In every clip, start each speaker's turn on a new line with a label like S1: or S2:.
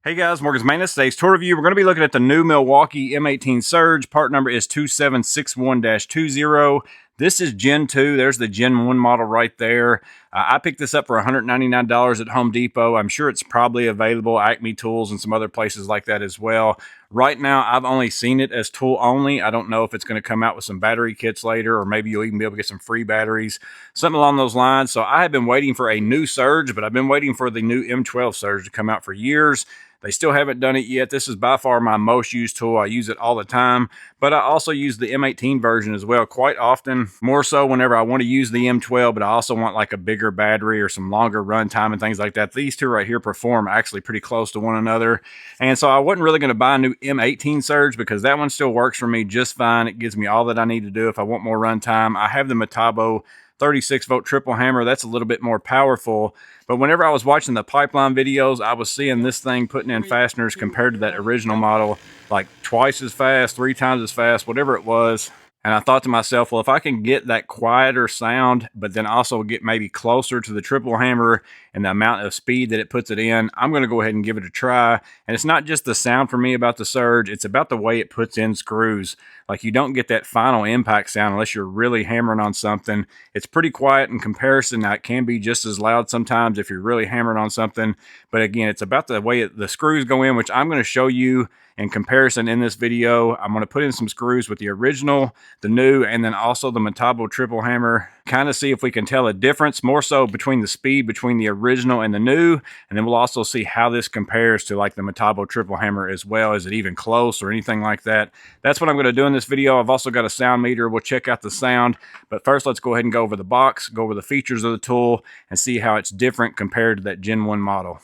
S1: Hey guys, Morgan's Maintenance. Today's tour review, we're going to be looking at the new Milwaukee M18 Surge. Part number is 2761-20. This is Gen 2. There's the Gen 1 model right there. I picked this up for $199 at Home Depot. I'm sure it's probably available at Acme Tools and some other places like that as well. Right now, I've only seen it as tool only. I don't know if it's going to come out with some battery kits later, or maybe you'll even be able to get some free batteries, something along those lines. So I have been waiting for a new Surge, but I've been waiting for the new M12 Surge to come out for years. They still haven't done it yet. This is by far my most used tool. I use it all the time, but I also use the M18 version as well quite often, more so whenever I want to use the M12, but I also want like a bigger battery or some longer run time and things like that. These two right here perform actually pretty close to one another. And so I wasn't really going to buy a new M18 Surge because that one still works for me just fine. It gives me all that I need to do if I want more run time. I have the Metabo 36-volt triple hammer. That's a little bit more powerful. But whenever I was watching the pipeline videos, I was seeing this thing putting in fasteners compared to that original model, like twice as fast, 3 times as fast, whatever it was. And I thought to myself, well, if I can get that quieter sound, but then also get maybe closer to the triple hammer and the amount of speed that it puts it in, I'm going to go ahead and give it a try. And it's not just the sound for me about the Surge, it's about the way it puts in screws. Like, you don't get that final impact sound unless you're really hammering on something. It's pretty quiet in comparison. Now, it can be just as loud sometimes if you're really hammering on something. But again, it's about the way the screws go in, which I'm going to show you in comparison in this video. I'm going to put in some screws with the original, the new, and then also the Metabo Triple Hammer. Kind of see if we can tell a difference more so between the speed between the original and the new. And then we'll also see how this compares to like the Metabo Triple Hammer as well. Is it even close or anything like that? That's what I'm going to do in this video. I've also got a sound meter. We'll check out the sound. But first, let's go ahead and go over the box, go over the features of the tool, and see how it's different compared to that Gen 1 model.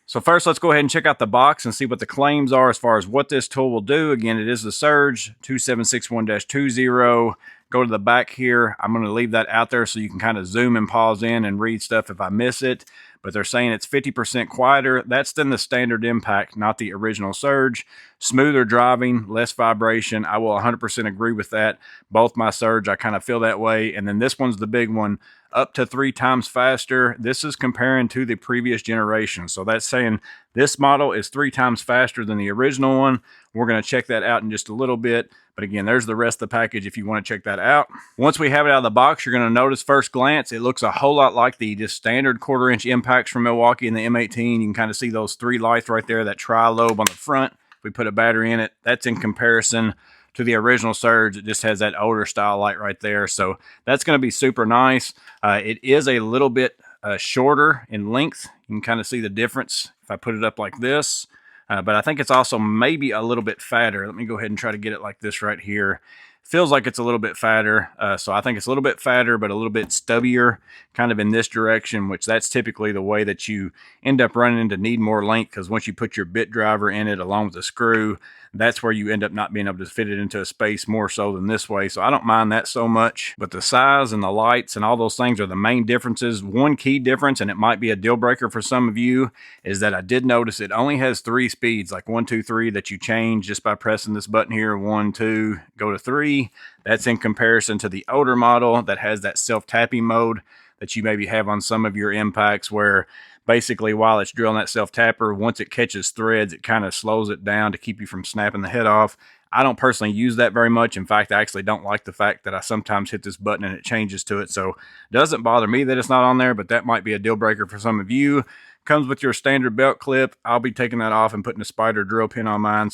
S1: So first, let's go ahead and check out the box and see what the claims are as far as what this tool will do. Again, it is the Surge 2761-20. Go to the back here. I'm going to leave that out there so you can kind of zoom and pause in and read stuff if I miss it. But they're saying it's 50% quieter. That's than the standard impact, not the original Surge. Smoother driving, less vibration. I will 100% agree with that. Both my Surge, I kind of feel that way. And then this one's the big one. Up to 3 times faster. This is comparing to the previous generation. So that's saying this model is 3 times faster than the original one. We're going to check that out in just a little bit. But again, there's the rest of the package if you want to check that out. Once we have it out of the box, you're going to notice first glance, it looks a whole lot like the just standard 1/4 inch impacts from Milwaukee and the M18. You can kind of see those 3 lights right there, that tri-lobe on the front. If we put a battery in it, that's in comparison to the original Surge. It just has that older style light right there. So that's going to be super nice. It is a little bit shorter in length. You can kind of see the difference if I put it up like this. But I think it's also maybe a little bit fatter. Let me go ahead and try to get it like this right here. Feels like it's a little bit fatter. So I think it's a little bit fatter, but a little bit stubbier kind of in this direction, which that's typically the way that you end up running into need more length, because once you put your bit driver in it along with the screw, that's where you end up not being able to fit it into a space more so than this way. So I don't mind that so much, but the size and the lights and all those things are the main differences. One key difference, and it might be a deal breaker for some of you, is that I did notice it only has 3 speeds, like 1, 2, 3, that you change just by pressing this button here. 1, 2, go to 3. That's in comparison to the older model that has that self-tapping mode that you maybe have on some of your impacts, where basically while it's drilling that self-tapper, once it catches threads, it kind of slows it down to keep you from snapping the head off. I don't personally use that very much. In fact, I actually don't like the fact that I sometimes hit this button and it changes to it. So it doesn't bother me that it's not on there, but that might be a deal breaker for some of you. Comes with your standard belt clip. I'll be taking that off and putting a spider drill pin on mine.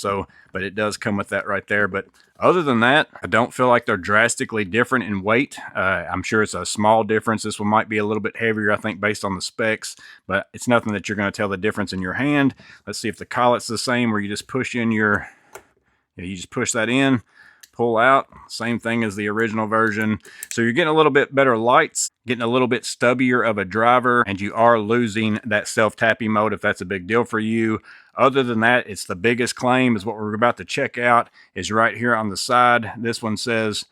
S1: But it does come with that right there. But other than that, I don't feel like they're drastically different in weight. I'm sure it's a small difference. This one might be a little bit heavier, I think, based on the specs, but it's nothing that you're going to tell the difference in your hand. Let's see if the collet's the same, where you just push in you just push that in, pull out, same thing as the original version. So you're getting a little bit better lights, getting a little bit stubbier of a driver, and you are losing that self-tapping mode if that's a big deal for you. Other than that, it's the biggest claim is what we're about to check out is right here on the side. This one says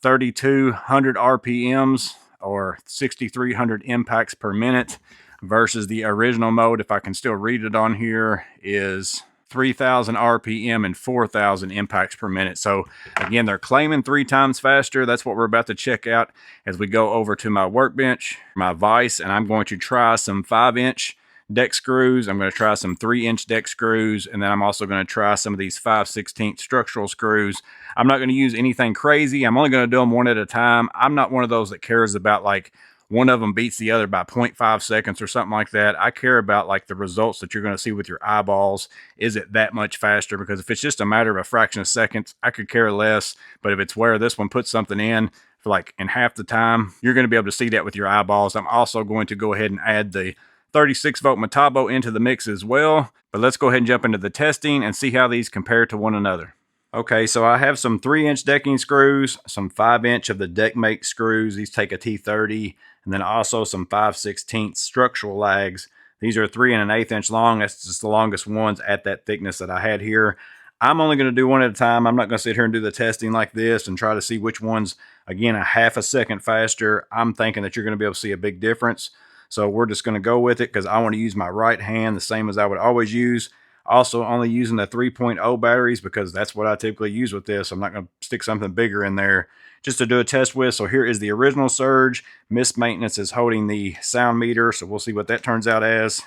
S1: 3,200 RPMs or 6,300 impacts per minute versus the original mode, if I can still read it on here, is 3,000 RPM and 4,000 impacts per minute. So again, they're claiming 3 times faster. That's what we're about to check out as we go over to my workbench, my vise, and I'm going to try some 5-inch deck screws. I'm going to try some 3-inch deck screws, and then I'm also going to try some of these 5/16 structural screws. I'm not going to use anything crazy. I'm only going to do them one at a time. I'm not one of those that cares about like one of them beats the other by 0.5 seconds or something like that. I care about like the results that you're going to see with your eyeballs. Is it that much faster? Because if it's just a matter of a fraction of seconds, I could care less. But if it's where this one puts something in for like in half the time, you're going to be able to see that with your eyeballs. I'm also going to go ahead and add the 36-volt Metabo into the mix as well. But let's go ahead and jump into the testing and see how these compare to one another. Okay, so I have some 3-inch decking screws, some 5-inch of the deck mate screws. These take a T30, and then also some 5/16 structural lags. These are 3 1/8 inch long. That's just the longest ones at that thickness that I had here. I'm only going to do one at a time. I'm not going to sit here and do the testing like this and try to see which one's, again, a half a second faster. I'm thinking that you're going to be able to see a big difference. So we're just going to go with it because I want to use my right hand the same as I would always use. Also only using the 3.0 batteries because that's what I typically use with this. I'm not going to stick something bigger in there just to do a test with. So here is the original Surge. Miss Maintenance is holding the sound meter, so we'll see what that turns out as.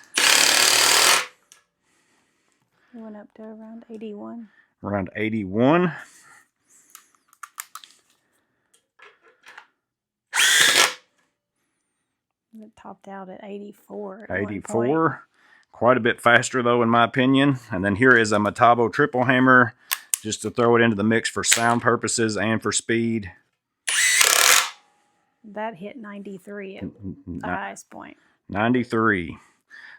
S2: It went up to around 81.
S1: Around 81.
S2: It topped out at 84.
S1: 84. Quite a bit faster though, in my opinion. And then here is a Metabo Triple Hammer, just to throw it into the mix for sound purposes and for speed.
S2: That hit 93 at the highest point.
S1: 93.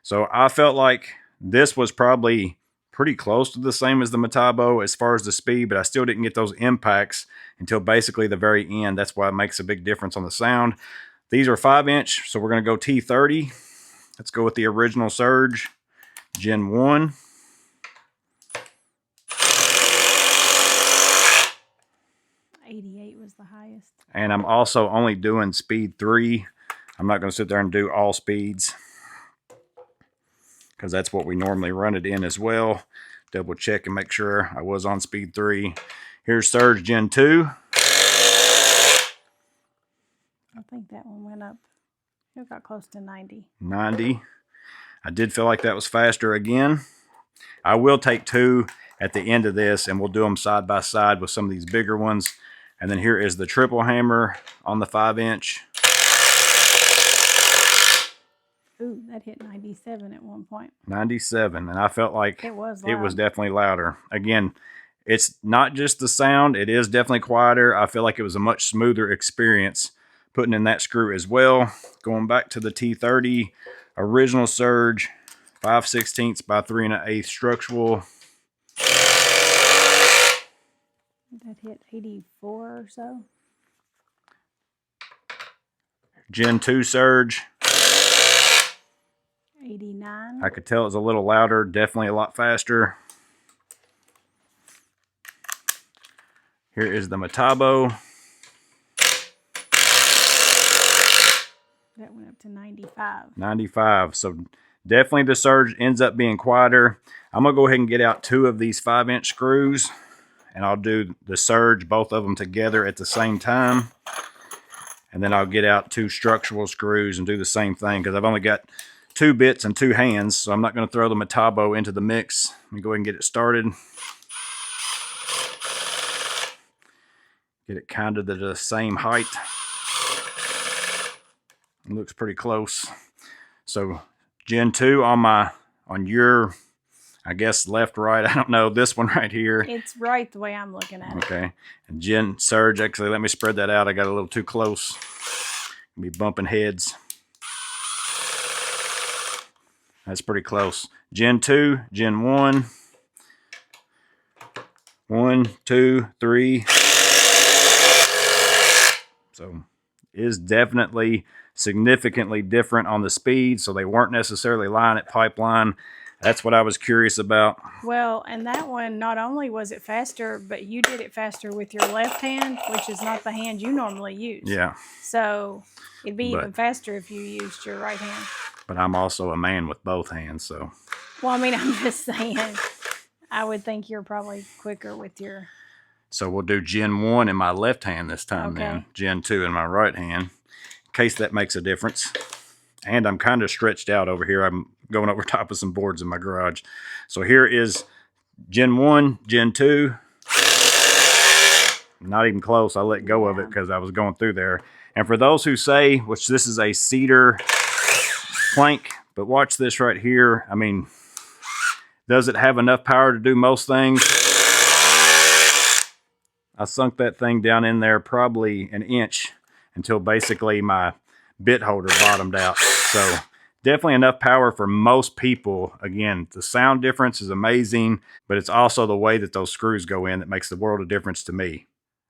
S1: So I felt like this was probably pretty close to the same as the Metabo as far as the speed, but I still didn't get those impacts until basically the very end. That's why it makes a big difference on the sound. These are 5-inch, so we're going to go T30. Let's go with the original Surge, Gen 1.
S2: .88 was the highest.
S1: And I'm also only doing speed 3. I'm not going to sit there and do all speeds because that's what we normally run it in as well. Double check and make sure I was on speed 3. Here's Surge Gen 2.
S2: I think that one went up. It got close to 90.
S1: 90. I did feel like that was faster again. I will take 2 at the end of this and we'll do them side by side with some of these bigger ones. And then here is the Triple Hammer on the 5-inch.
S2: Ooh, that hit 97 at one point.
S1: 97, and I felt like
S2: it was
S1: definitely louder. Again, it's not just the sound, it is definitely quieter. I feel like it was a much smoother experience putting in that screw as well. Going back to the T30, original Surge, 5/16 by 3 1/8 structural.
S2: That hit 84 or so.
S1: Gen 2 Surge.
S2: 89.
S1: I could tell it was a little louder, definitely a lot faster. Here is the Metabo.
S2: That went up to 95.
S1: 95. So definitely the Surge ends up being quieter. I'm going to go ahead and get out 2 of these 5-inch screws. And I'll do the Surge, both of them together at the same time. And then I'll get out 2 structural screws and do the same thing because I've only got 2 bits and 2 hands, so I'm not going to throw the Metabo into the mix. Let me go ahead and get it started. Get it kind of to the same height. It looks pretty close. So Gen 2 on your, I guess, left, right. I don't know, this one right here.
S2: It's right the way I'm looking at it.
S1: Okay. And Gen Surge, actually, let me spread that out. I got a little too close. I'll be bumping heads. That's pretty close. Gen 2, Gen 1. 1, 2, 3. So is definitely significantly different on the speed, so they weren't necessarily line at pipeline. That's what I was curious about.
S2: Well, and that one, not only was it faster, but you did it faster with your left hand, which is not the hand you normally use.
S1: Yeah.
S2: So it'd be even faster if you used your right hand.
S1: But I'm also a man with both hands, so.
S2: Well, I mean, I'm just saying, I would think you're probably quicker with your.
S1: So we'll do Gen 1 in my left hand this time then. Gen 2 in my right hand, in case that makes a difference. And I'm kind of stretched out over here. I'm going over top of some boards in my garage. So here is Gen 1, Gen 2. Not even close. I let go of it because I was going through there. And for those who say, which this is a cedar plank, but watch this right here. I mean, does it have enough power to do most things? I sunk that thing down in there probably an inch until basically my bit holder bottomed out. So definitely enough power for most people. Again, the sound difference is amazing, but it's also the way that those screws go in that makes the world of difference to me.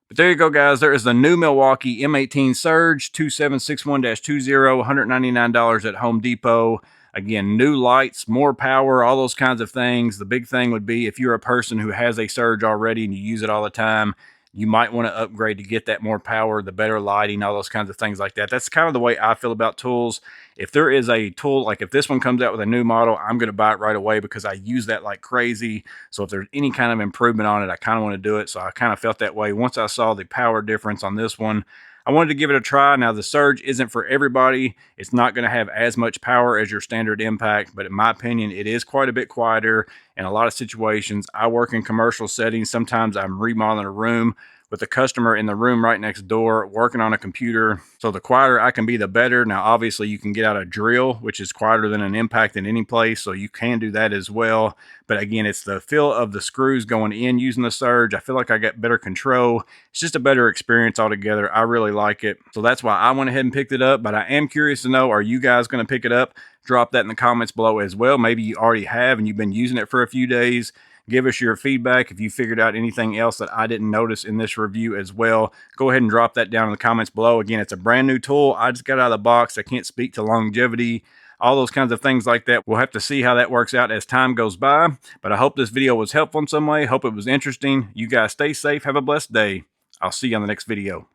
S1: But there you go, guys. There is the new Milwaukee M18 Surge 2761-20, $199 at Home Depot. Again, new lights, more power, all those kinds of things. The big thing would be if you're a person who has a Surge already and you use it all the time, you might want to upgrade to get that more power, the better lighting, all those kinds of things like that. That's kind of the way I feel about tools. If there is a tool, like if this one comes out with a new model, I'm going to buy it right away because I use that like crazy. So if there's any kind of improvement on it, I kind of want to do it. So I kind of felt that way once I saw the power difference on this one. I wanted to give it a try. Now, the Surge isn't for everybody. It's not going to have as much power as your standard Impact, but in my opinion, it is quite a bit quieter in a lot of situations. I work in commercial settings. Sometimes I'm remodeling a room with the customer in the room right next door working on a computer. So the quieter I can be, the better. Now, obviously, you can get out a drill, which is quieter than an Impact in any place, so you can do that as well. But again, it's the feel of the screws going in using the Surge. I feel like I got better control. It's just a better experience altogether. I really like it. So that's why I went ahead and picked it up. But I am curious to know, are you guys going to pick it up? Drop that in the comments below as well. Maybe you already have and you've been using it for a few days. Give us your feedback. If you figured out anything else that I didn't notice in this review as well, go ahead and drop that down in the comments below. Again, it's a brand new tool. I just got out of the box. I can't speak to longevity, all those kinds of things like that. We'll have to see how that works out as time goes by. But I hope this video was helpful in some way. Hope it was interesting. You guys stay safe. Have a blessed day. I'll see you on the next video.